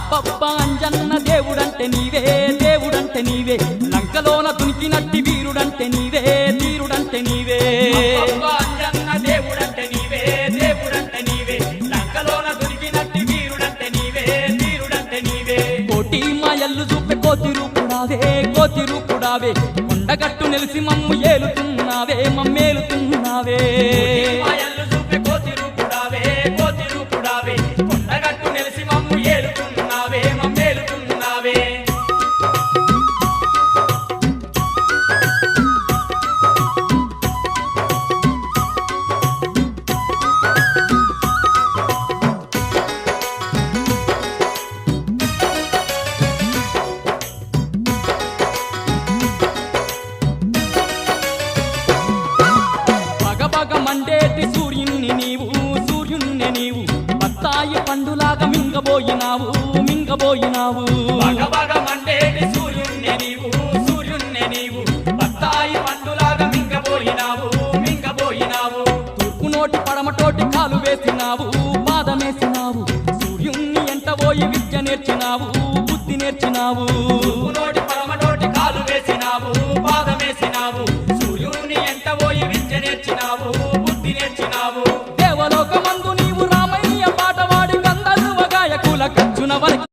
అబ్బబ్బా అంజన్న దేవుడంటే నీవే దేవుడంటే నీవే లంకలోన దునికినట్టి వీరుడంటే నీవే వీరుడంటే నీవే అబ్బబ్బా అంజన్న దేవుడంటే నీవే దేవుడంటే నీవే లంకలోన దునికినట్టి వీరుడంటే నీవే వీరుడంటే నీవే కోటి మాయల్లు చూపే కోతి రూపుడావే కొండగట్టు నిలిసి మమ్ము ఏలుతున్నావే మమ్మేలుతున్నావే మాయల్లు చూపే కోతి రూపుడావే కొండగట్టు నిలిసి మమ్ము ఏలుతున్నావే మమ్మేలుతున్నావే పగపగ మండేటి సూర్యుణ్ణి నీవు బత్తాయి పండులాగా మింగబోయినావు బగబగ మండేటి సూర్యుణ్ణి నీవు బత్తాయి పండులాగా మింగబోయినావు తూర్పు నోటి పడమటోటి కాలు వేసినావు పాదమేసినావు సూర్యుణ్ణి ఎంట పోయి విద్య నేర్చినావు బుద్ధి నేర్చినావు నోటి